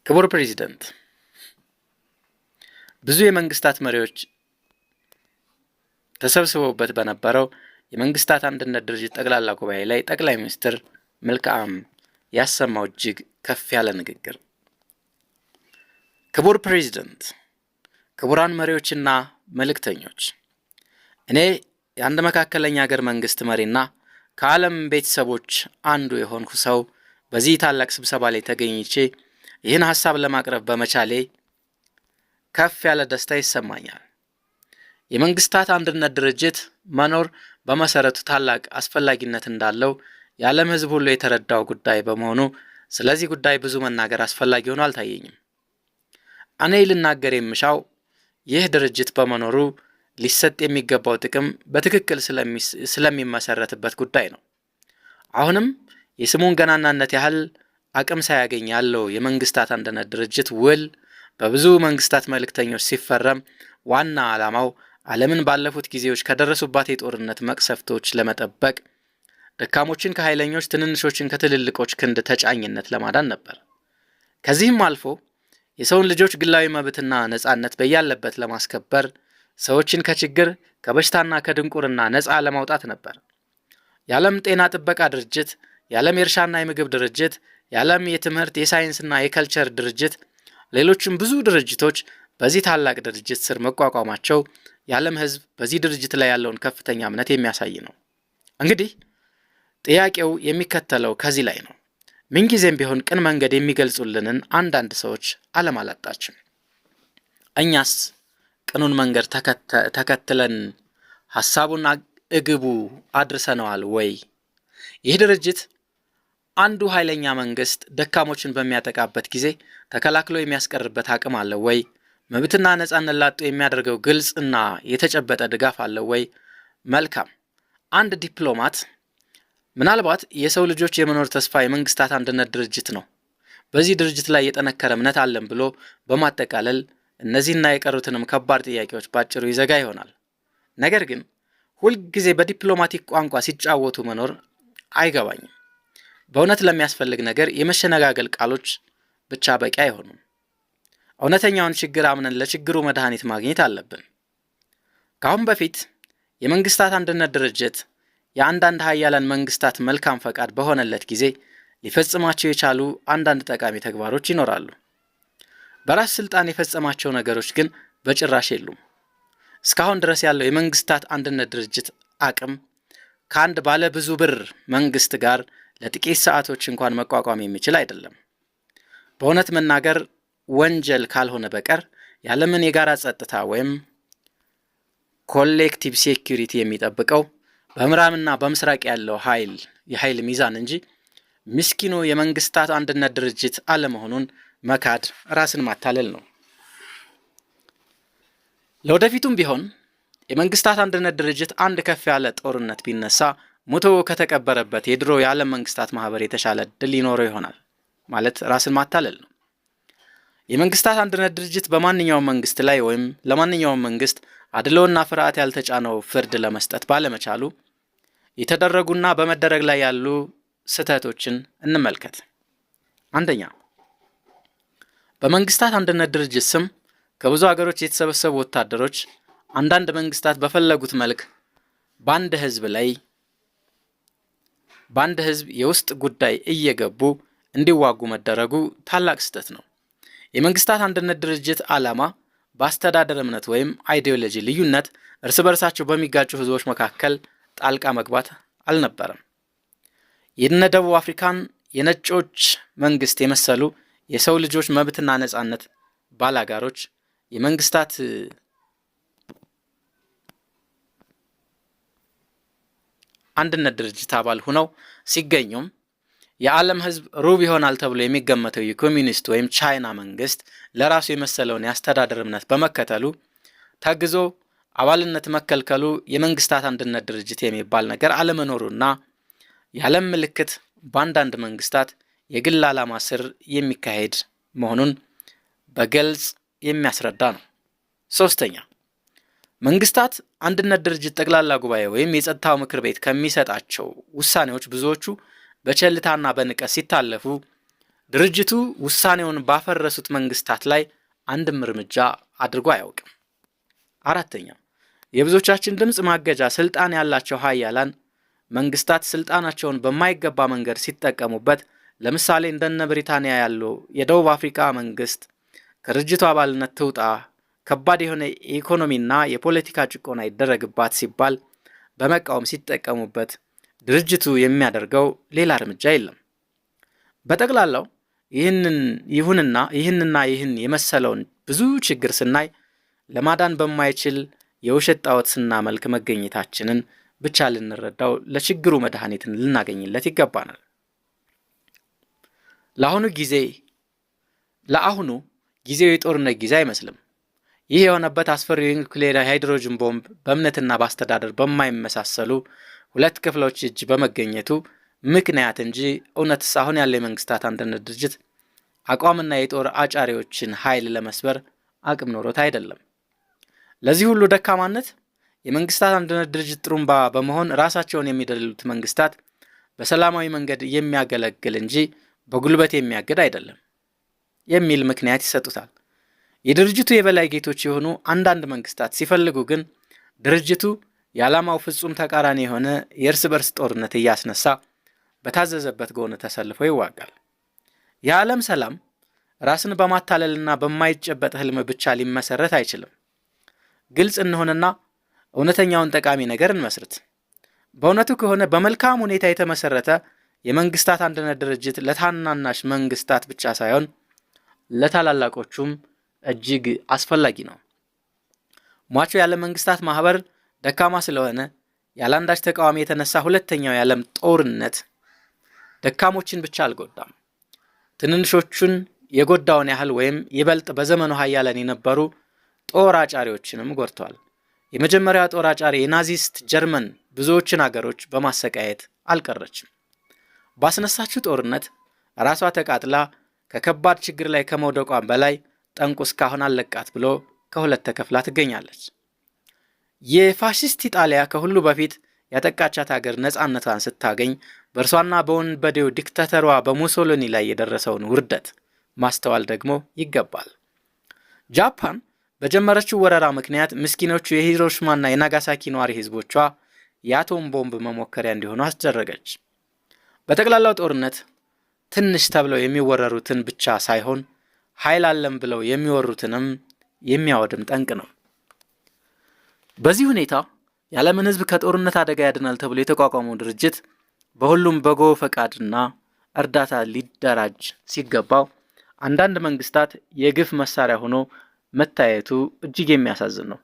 A: ክቡር ፕሬዚደንት፣ ብዙ የመንግስታት መሪዎች ተሰብስበውበት በነበረው የመንግስታት አንድነት ድርጅት ጠቅላላ ጉባኤ ላይ ጠቅላይ ሚኒስትር መልካም ያሰማው እጅግ ከፍ ያለ ንግግር። ክቡር ፕሬዚደንት፣ ክቡራን መሪዎችና መልእክተኞች፣ እኔ የአንድ መካከለኛ ሀገር መንግስት መሪና ከዓለም ቤተሰቦች አንዱ የሆንኩ ሰው በዚህ ታላቅ ስብሰባ ላይ ተገኝቼ ይህን ሐሳብ ለማቅረብ በመቻሌ ከፍ ያለ ደስታ ይሰማኛል። የመንግስታት አንድነት ድርጅት መኖር በመሰረቱ ታላቅ አስፈላጊነት እንዳለው የዓለም ሕዝብ ሁሉ የተረዳው ጉዳይ በመሆኑ ስለዚህ ጉዳይ ብዙ መናገር አስፈላጊ ሆኖ አልታየኝም። እኔ ልናገር የምሻው ይህ ድርጅት በመኖሩ ሊሰጥ የሚገባው ጥቅም በትክክል ስለሚመሰረትበት ጉዳይ ነው። አሁንም የስሙን ገናናነት ያህል አቅም ሳያገኝ ያለው የመንግስታት አንድነት ድርጅት ውል በብዙ መንግስታት መልእክተኞች ሲፈረም ዋና ዓላማው ዓለምን ባለፉት ጊዜዎች ከደረሱባት የጦርነት መቅሰፍቶች ለመጠበቅ፣ ደካሞችን ከኃይለኞች፣ ትንንሾችን ከትልልቆች ክንድ ተጫኝነት ለማዳን ነበር። ከዚህም አልፎ የሰውን ልጆች ግላዊ መብትና ነጻነት በያለበት ለማስከበር፣ ሰዎችን ከችግር ከበሽታና ከድንቁርና ነጻ ለማውጣት ነበር። የዓለም ጤና ጥበቃ ድርጅት፣ የዓለም የእርሻና የምግብ ድርጅት፣ የዓለም የትምህርት የሳይንስና የከልቸር ድርጅት፣ ሌሎችም ብዙ ድርጅቶች በዚህ ታላቅ ድርጅት ስር መቋቋማቸው የዓለም ሕዝብ በዚህ ድርጅት ላይ ያለውን ከፍተኛ እምነት የሚያሳይ ነው። እንግዲህ ጥያቄው የሚከተለው ከዚህ ላይ ነው። ምንጊዜም ቢሆን ቅን መንገድ የሚገልጹልንን አንዳንድ ሰዎች ዓለም አላጣችም። እኛስ ቅኑን መንገድ ተከትለን ሐሳቡን እግቡ አድርሰነዋል ወይ? ይህ ድርጅት አንዱ ኃይለኛ መንግስት ደካሞችን በሚያጠቃበት ጊዜ ተከላክሎ የሚያስቀርበት አቅም አለው ወይ? መብትና ነጻነት ላጡ የሚያደርገው ግልጽና የተጨበጠ ድጋፍ አለው ወይ? መልካም። አንድ ዲፕሎማት ምናልባት የሰው ልጆች የመኖር ተስፋ የመንግስታት አንድነት ድርጅት ነው፣ በዚህ ድርጅት ላይ የጠነከረ እምነት አለን ብሎ በማጠቃለል እነዚህና የቀሩትንም ከባድ ጥያቄዎች ባጭሩ ይዘጋ ይሆናል። ነገር ግን ሁልጊዜ በዲፕሎማቲክ ቋንቋ ሲጫወቱ መኖር አይገባኝም። በእውነት ለሚያስፈልግ ነገር የመሸነጋገል ቃሎች ብቻ በቂ አይሆኑም። እውነተኛውን ችግር አምነን ለችግሩ መድኃኒት ማግኘት አለብን። ከአሁን በፊት የመንግስታት አንድነት ድርጅት የአንዳንድ ሀያላን መንግስታት መልካም ፈቃድ በሆነለት ጊዜ ሊፈጽማቸው የቻሉ አንዳንድ ጠቃሚ ተግባሮች ይኖራሉ። በራስ ስልጣን የፈጸማቸው ነገሮች ግን በጭራሽ የሉም። እስካሁን ድረስ ያለው የመንግስታት አንድነት ድርጅት አቅም ከአንድ ባለ ብዙ ብር መንግስት ጋር ለጥቂት ሰዓቶች እንኳን መቋቋም የሚችል አይደለም። በእውነት መናገር ወንጀል ካልሆነ በቀር የዓለምን የጋራ ጸጥታ ወይም ኮሌክቲቭ ሴኩሪቲ የሚጠብቀው በምዕራብና በምስራቅ ያለው የኃይል ሚዛን እንጂ ምስኪኑ የመንግስታት አንድነት ድርጅት አለመሆኑን መካድ ራስን ማታለል ነው። ለወደፊቱም ቢሆን የመንግስታት አንድነት ድርጅት አንድ ከፍ ያለ ጦርነት ቢነሳ ሞቶ ከተቀበረበት የድሮ የዓለም መንግስታት ማህበር የተሻለ ድል ሊኖረው ይሆናል ማለት ራስን ማታለል ነው። የመንግስታት አንድነት ድርጅት በማንኛውም መንግስት ላይ ወይም ለማንኛውም መንግስት አድሎና ፍርሃት ያልተጫነው ፍርድ ለመስጠት ባለመቻሉ የተደረጉና በመደረግ ላይ ያሉ ስህተቶችን እንመልከት። አንደኛ፣ በመንግስታት አንድነት ድርጅት ስም ከብዙ ሀገሮች የተሰበሰቡ ወታደሮች አንዳንድ መንግስታት በፈለጉት መልክ በአንድ ህዝብ የውስጥ ጉዳይ እየገቡ እንዲዋጉ መደረጉ ታላቅ ስህተት ነው። የመንግስታት አንድነት ድርጅት ዓላማ በአስተዳደር እምነት ወይም አይዲዮሎጂ ልዩነት እርስ በርሳቸው በሚጋጩ ህዝቦች መካከል ጣልቃ መግባት አልነበረም። የነ ደቡብ አፍሪካን የነጮች መንግስት የመሰሉ የሰው ልጆች መብትና ነጻነት ባላጋሮች የመንግስታት አንድነት ድርጅት አባል ሆነው ሲገኙም የዓለም ህዝብ ሩብ ይሆናል ተብሎ የሚገመተው የኮሚኒስት ወይም ቻይና መንግስት ለራሱ የመሰለውን የአስተዳደር እምነት በመከተሉ ታግዞ አባልነት መከልከሉ የመንግስታት አንድነት ድርጅት የሚባል ነገር አለመኖሩና የዓለም ምልክት በአንዳንድ መንግስታት የግል ዓላማ ስር የሚካሄድ መሆኑን በግልጽ የሚያስረዳ ነው። ሶስተኛ፣ መንግስታት አንድነት ድርጅት ጠቅላላ ጉባኤ ወይም የጸጥታው ምክር ቤት ከሚሰጣቸው ውሳኔዎች ብዙዎቹ በቸልታና በንቀት ሲታለፉ ድርጅቱ ውሳኔውን ባፈረሱት መንግስታት ላይ አንድም እርምጃ አድርጎ አያውቅም። አራተኛ፣ የብዙዎቻችን ድምጽ ማገጃ ስልጣን ያላቸው ኃያላን መንግስታት ስልጣናቸውን በማይገባ መንገድ ሲጠቀሙበት፣ ለምሳሌ እንደነ ብሪታንያ ያለው የደቡብ አፍሪካ መንግስት ከድርጅቱ አባልነት ትውጣ፣ ከባድ የሆነ የኢኮኖሚና የፖለቲካ ጭቆና ይደረግባት ሲባል በመቃወም ሲጠቀሙበት ድርጅቱ የሚያደርገው ሌላ እርምጃ የለም። በጠቅላላው ይህን የመሰለውን ብዙ ችግር ስናይ ለማዳን በማይችል የውሸት ጣዖት ስናመልክ መገኘታችንን ብቻ ልንረዳው፣ ለችግሩ መድኃኒትን ልናገኝለት ይገባናል። ለአሁኑ ጊዜው የጦርነት ጊዜ አይመስልም። ይህ የሆነበት አስፈሪው የኒውክሌር ሃይድሮጅን ቦምብ በእምነትና በአስተዳደር በማይመሳሰሉ ሁለት ክፍሎች እጅ በመገኘቱ ምክንያት እንጂ እውነትስ አሁን ያለው የመንግስታት አንድነት ድርጅት አቋምና የጦር አጫሪዎችን ኃይል ለመስበር አቅም ኖሮት አይደለም። ለዚህ ሁሉ ደካማነት የመንግስታት አንድነት ድርጅት ጥሩምባ በመሆን ራሳቸውን የሚደልሉት መንግስታት በሰላማዊ መንገድ የሚያገለግል እንጂ በጉልበት የሚያገድ አይደለም የሚል ምክንያት ይሰጡታል። የድርጅቱ የበላይ ጌቶች የሆኑ አንዳንድ መንግስታት ሲፈልጉ ግን ድርጅቱ የዓላማው ፍጹም ተቃራኒ የሆነ የእርስ በርስ ጦርነት እያስነሳ በታዘዘበት ጎን ተሰልፎ ይዋጋል። የዓለም ሰላም ራስን በማታለልና በማይጨበጥ ህልም ብቻ ሊመሰረት አይችልም። ግልጽ እንሆንና እውነተኛውን ጠቃሚ ነገር እንመስርት። በእውነቱ ከሆነ በመልካም ሁኔታ የተመሰረተ የመንግስታት አንድነት ድርጅት ለታናናሽ መንግስታት ብቻ ሳይሆን ለታላላቆቹም እጅግ አስፈላጊ ነው። ሟቹ የዓለም መንግስታት ማህበር ደካማ ስለሆነ ያለአንዳች ተቃዋሚ የተነሳ ሁለተኛው የዓለም ጦርነት ደካሞችን ብቻ አልጎዳም፣ ትንንሾቹን የጎዳውን ያህል ወይም ይበልጥ በዘመኑ ኃያላን የነበሩ ጦር አጫሪዎችንም ጎድቷል። የመጀመሪያው ጦር አጫሪ የናዚስት ጀርመን ብዙዎችን አገሮች በማሰቃየት አልቀረችም። ባስነሳችው ጦርነት ራሷ ተቃጥላ ከከባድ ችግር ላይ ከመውደቋን በላይ ጠንቁ እስካሁን አለቃት ብሎ ከሁለት ተከፍላ ትገኛለች። የፋሺስት ኢጣሊያ ከሁሉ በፊት ያጠቃቻት ሀገር ነፃነቷን ስታገኝ በእርሷና በወንበዴው ዲክታተሯ በሙሶሊኒ ላይ የደረሰውን ውርደት ማስተዋል ደግሞ ይገባል። ጃፓን በጀመረችው ወረራ ምክንያት ምስኪኖቹ የሂሮሺማና የናጋሳኪ ነዋሪ ህዝቦቿ የአቶም ቦምብ መሞከሪያ እንዲሆኑ አስደረገች። በጠቅላላው ጦርነት ትንሽ ተብለው የሚወረሩትን ብቻ ሳይሆን ኃይል አለም ብለው የሚወሩትንም የሚያወድም ጠንቅ ነው። በዚህ ሁኔታ የዓለምን ህዝብ ከጦርነት አደጋ ያድናል ተብሎ የተቋቋመው ድርጅት በሁሉም በጎ ፈቃድና እርዳታ ሊደራጅ ሲገባው አንዳንድ መንግስታት የግፍ መሳሪያ ሆኖ መታየቱ እጅግ የሚያሳዝን ነው።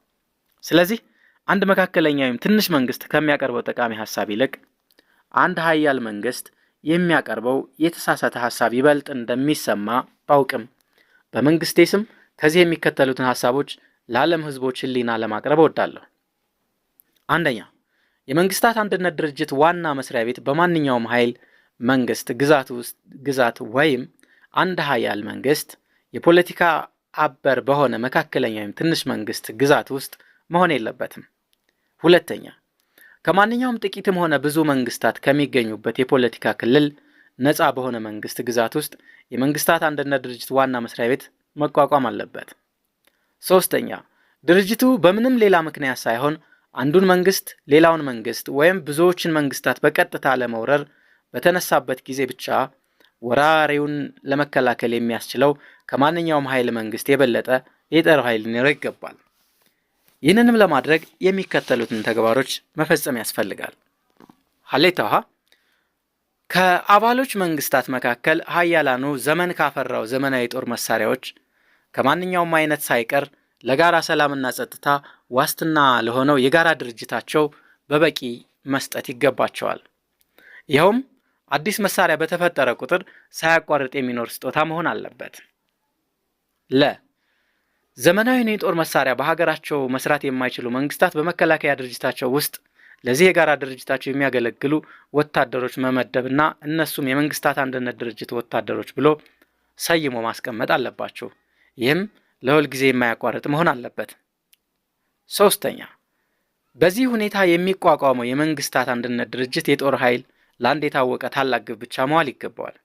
A: ስለዚህ አንድ መካከለኛ ወይም ትንሽ መንግስት ከሚያቀርበው ጠቃሚ ሐሳብ ይልቅ አንድ ኃያል መንግስት የሚያቀርበው የተሳሳተ ሐሳብ ይበልጥ እንደሚሰማ ባውቅም በመንግስቴ ስም ከዚህ የሚከተሉትን ሐሳቦች ለዓለም ህዝቦች ህሊና ለማቅረብ እወዳለሁ። አንደኛ፣ የመንግስታት አንድነት ድርጅት ዋና መስሪያ ቤት በማንኛውም ኃይል መንግስት ግዛት ወይም አንድ ኃያል መንግስት የፖለቲካ አበር በሆነ መካከለኛ ወይም ትንሽ መንግስት ግዛት ውስጥ መሆን የለበትም። ሁለተኛ፣ ከማንኛውም ጥቂትም ሆነ ብዙ መንግስታት ከሚገኙበት የፖለቲካ ክልል ነፃ በሆነ መንግስት ግዛት ውስጥ የመንግስታት አንድነት ድርጅት ዋና መስሪያ ቤት መቋቋም አለበት። ሶስተኛ፣ ድርጅቱ በምንም ሌላ ምክንያት ሳይሆን አንዱን መንግስት ሌላውን መንግስት ወይም ብዙዎችን መንግስታት በቀጥታ ለመውረር በተነሳበት ጊዜ ብቻ ወራሪውን ለመከላከል የሚያስችለው ከማንኛውም ኃይል መንግስት የበለጠ የጦር ኃይል ሊኖረው ይገባል። ይህንንም ለማድረግ የሚከተሉትን ተግባሮች መፈጸም ያስፈልጋል። ሀሌታዋ ከአባሎች መንግስታት መካከል ኃያላኑ ዘመን ካፈራው ዘመናዊ ጦር መሳሪያዎች ከማንኛውም አይነት ሳይቀር ለጋራ ሰላምና ጸጥታ ዋስትና ለሆነው የጋራ ድርጅታቸው በበቂ መስጠት ይገባቸዋል። ይኸውም አዲስ መሳሪያ በተፈጠረ ቁጥር ሳያቋርጥ የሚኖር ስጦታ መሆን አለበት። ዘመናዊ የጦር መሳሪያ በሀገራቸው መስራት የማይችሉ መንግስታት በመከላከያ ድርጅታቸው ውስጥ ለዚህ የጋራ ድርጅታቸው የሚያገለግሉ ወታደሮች መመደብና እነሱም የመንግስታት አንድነት ድርጅት ወታደሮች ብሎ ሰይሞ ማስቀመጥ አለባቸው። ይህም ለሁል ጊዜ የማያቋርጥ መሆን አለበት። ሶስተኛ፣ በዚህ ሁኔታ የሚቋቋመው የመንግስታት አንድነት ድርጅት የጦር ኃይል ለአንድ የታወቀ ታላቅ ግብ ብቻ መዋል ይገባዋል።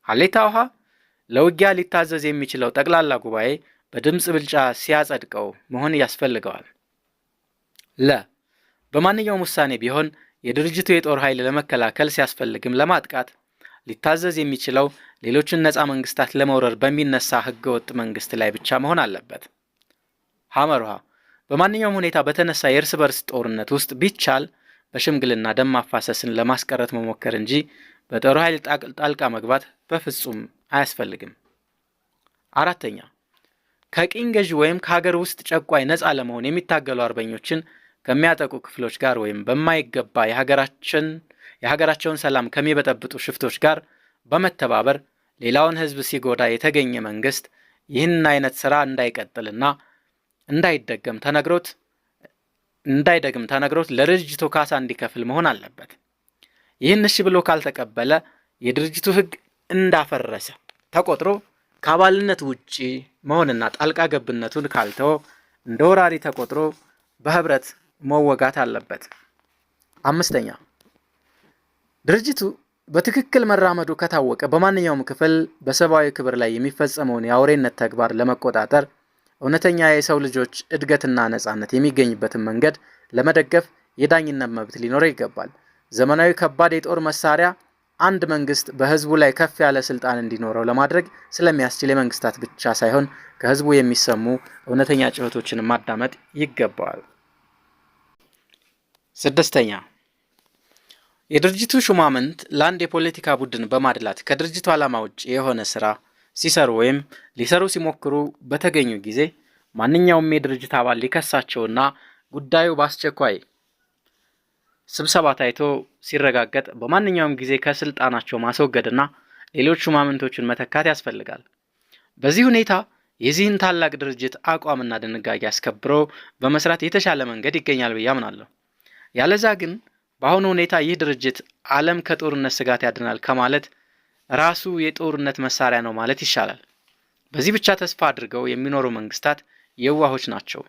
A: ሀሌታ ውሃ ለውጊያ ሊታዘዝ የሚችለው ጠቅላላ ጉባኤ በድምፅ ብልጫ ሲያጸድቀው መሆን ያስፈልገዋል። በማንኛውም ውሳኔ ቢሆን የድርጅቱ የጦር ኃይል ለመከላከል ሲያስፈልግም ለማጥቃት ሊታዘዝ የሚችለው ሌሎችን ነፃ መንግስታት ለመውረር በሚነሳ ህገወጥ መንግስት ላይ ብቻ መሆን አለበት። ሐመር ውሃ በማንኛውም ሁኔታ በተነሳ የእርስ በርስ ጦርነት ውስጥ ቢቻል በሽምግልና ደም ማፋሰስን ለማስቀረት መሞከር እንጂ በጦር ኃይል ጣልቃ መግባት በፍጹም አያስፈልግም። አራተኛ፣ ከቅኝ ገዢ ወይም ከሀገር ውስጥ ጨቋኝ ነፃ ለመሆን የሚታገሉ አርበኞችን ከሚያጠቁ ክፍሎች ጋር ወይም በማይገባ የሀገራቸውን ሰላም ከሚበጠብጡ ሽፍቶች ጋር በመተባበር ሌላውን ህዝብ ሲጎዳ የተገኘ መንግስት ይህን አይነት ስራ እንዳይቀጥልና እንዳይደገም ተነግሮት ለድርጅቱ ካሳ እንዲከፍል መሆን አለበት። ይህን እሺ ብሎ ካልተቀበለ የድርጅቱ ህግ እንዳፈረሰ ተቆጥሮ ከአባልነት ውጪ መሆንና ጣልቃ ገብነቱን ካልተወ እንደ ወራሪ ተቆጥሮ በህብረት መወጋት አለበት። አምስተኛ፣ ድርጅቱ በትክክል መራመዱ ከታወቀ በማንኛውም ክፍል በሰብአዊ ክብር ላይ የሚፈጸመውን የአውሬነት ተግባር ለመቆጣጠር እውነተኛ የሰው ልጆች እድገትና ነጻነት የሚገኝበትን መንገድ ለመደገፍ የዳኝነት መብት ሊኖረው ይገባል። ዘመናዊ ከባድ የጦር መሳሪያ አንድ መንግስት በህዝቡ ላይ ከፍ ያለ ስልጣን እንዲኖረው ለማድረግ ስለሚያስችል የመንግስታት ብቻ ሳይሆን ከህዝቡ የሚሰሙ እውነተኛ ጩኸቶችን ማዳመጥ ይገባዋል። ስድስተኛ፣ የድርጅቱ ሹማምንት ለአንድ የፖለቲካ ቡድን በማድላት ከድርጅቱ ዓላማ ውጭ የሆነ ስራ ሲሰሩ ወይም ሊሰሩ ሲሞክሩ በተገኙ ጊዜ ማንኛውም የድርጅት አባል ሊከሳቸውና ጉዳዩ በአስቸኳይ ስብሰባ ታይቶ ሲረጋገጥ በማንኛውም ጊዜ ከስልጣናቸው ማስወገድና ሌሎች ሹማምንቶችን መተካት ያስፈልጋል። በዚህ ሁኔታ የዚህን ታላቅ ድርጅት አቋምና ድንጋጌ አስከብሮ በመስራት የተሻለ መንገድ ይገኛል ብዬ አምናለሁ። ያለዛ ግን በአሁኑ ሁኔታ ይህ ድርጅት ዓለም ከጦርነት ስጋት ያድናል ከማለት ራሱ የጦርነት መሳሪያ ነው ማለት ይሻላል። በዚህ ብቻ ተስፋ አድርገው የሚኖሩ መንግስታት የዋሆች ናቸው።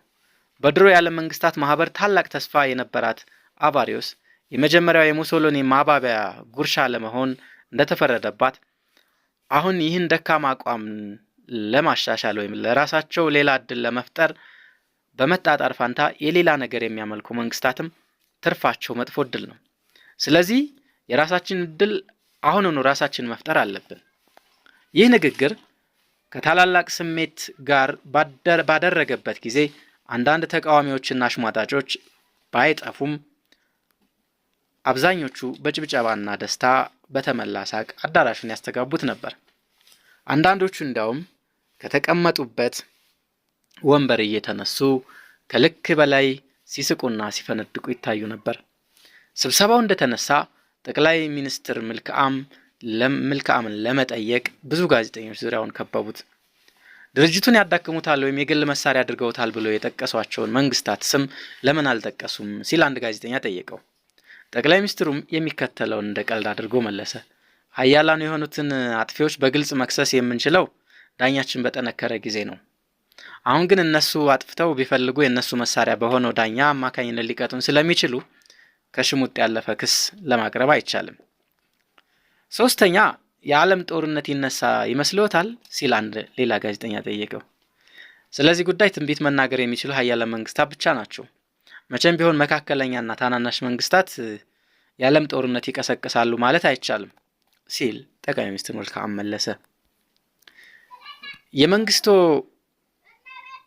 A: በድሮ የዓለም መንግስታት ማህበር ታላቅ ተስፋ የነበራት አቫሪዮስ የመጀመሪያው የሙሶሎኒ ማባቢያ ጉርሻ ለመሆን እንደተፈረደባት አሁን ይህን ደካማ አቋም ለማሻሻል ወይም ለራሳቸው ሌላ እድል ለመፍጠር በመጣጣር ፋንታ የሌላ ነገር የሚያመልኩ መንግስታትም ትርፋቸው መጥፎ እድል ነው። ስለዚህ የራሳችን እድል አሁኑኑ ራሳችን መፍጠር አለብን። ይህ ንግግር ከታላላቅ ስሜት ጋር ባደረገበት ጊዜ አንዳንድ ተቃዋሚዎችና አሽሟጣጮች ባይጠፉም አብዛኞቹ በጭብጨባና ደስታ በተመላ ሳቅ አዳራሹን ያስተጋቡት ነበር። አንዳንዶቹ እንዲያውም ከተቀመጡበት ወንበር እየተነሱ ከልክ በላይ ሲስቁና ሲፈነድቁ ይታዩ ነበር። ስብሰባው እንደተነሳ ጠቅላይ ሚኒስትር ምልክዓምን ለመጠየቅ ብዙ ጋዜጠኞች ዙሪያውን ከበቡት። ድርጅቱን ያዳክሙታል ወይም የግል መሳሪያ አድርገውታል ብሎ የጠቀሷቸውን መንግስታት ስም ለምን አልጠቀሱም ሲል አንድ ጋዜጠኛ ጠየቀው። ጠቅላይ ሚኒስትሩም የሚከተለውን እንደ ቀልድ አድርጎ መለሰ። ኃያላኑ የሆኑትን አጥፊዎች በግልጽ መክሰስ የምንችለው ዳኛችን በጠነከረ ጊዜ ነው። አሁን ግን እነሱ አጥፍተው ቢፈልጉ የነሱ መሳሪያ በሆነው ዳኛ አማካኝነት ሊቀጡን ስለሚችሉ ከሽሙጥ ያለፈ ክስ ለማቅረብ አይቻልም። ሶስተኛ፣ የዓለም ጦርነት ይነሳ ይመስልዎታል ሲል አንድ ሌላ ጋዜጠኛ ጠየቀው። ስለዚህ ጉዳይ ትንቢት መናገር የሚችሉ ኃያላን መንግስታት ብቻ ናቸው። መቼም ቢሆን መካከለኛና ታናናሽ መንግስታት የዓለም ጦርነት ይቀሰቅሳሉ ማለት አይቻልም ሲል ጠቅላይ ሚኒስትር መልክዓም መለሰ። የመንግስቱ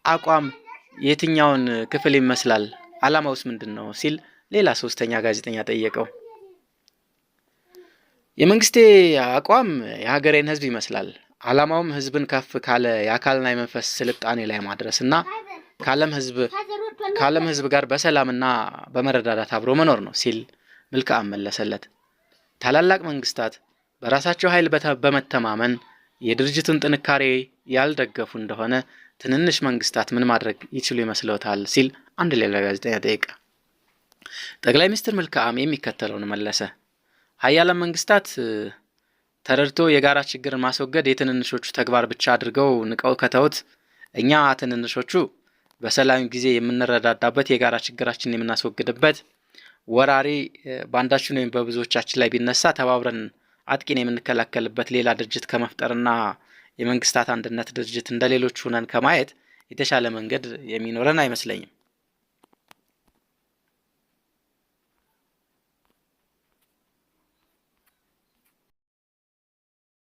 A: አቋም የትኛውን ክፍል ይመስላል? ዓላማውስ ምንድነው? ሲል ሌላ ሶስተኛ ጋዜጠኛ ጠየቀው። የመንግስቴ አቋም የሀገሬን ህዝብ ይመስላል። ዓላማውም ህዝብን ከፍ ካለ የአካልና የመንፈስ ስልጣኔ ላይ ማድረስና ከዓለም ህዝብ ጋር በሰላምና በመረዳዳት አብሮ መኖር ነው ሲል መልክዓም መለሰለት። ታላላቅ መንግስታት በራሳቸው ኃይል በመተማመን የድርጅቱን ጥንካሬ ያልደገፉ እንደሆነ ትንንሽ መንግስታት ምን ማድረግ ይችሉ ይመስልዎታል? ሲል አንድ ሌላ ጋዜጠኛ ጠየቀ። ጠቅላይ ሚኒስትር መልክዓም የሚከተለውን መለሰ። ኃያላን መንግስታት ተረድቶ የጋራ ችግርን ማስወገድ የትንንሾቹ ተግባር ብቻ አድርገው ንቀው ከተውት እኛ ትንንሾቹ በሰላም ጊዜ የምንረዳዳበት የጋራ ችግራችንን የምናስወግድበት ወራሪ ባንዳችን ወይም በብዙዎቻችን ላይ ቢነሳ ተባብረን አጥቂን የምንከላከልበት ሌላ ድርጅት ከመፍጠርና የመንግስታት አንድነት ድርጅት እንደሌሎች ሆነን ከማየት የተሻለ መንገድ የሚኖረን አይመስለኝም።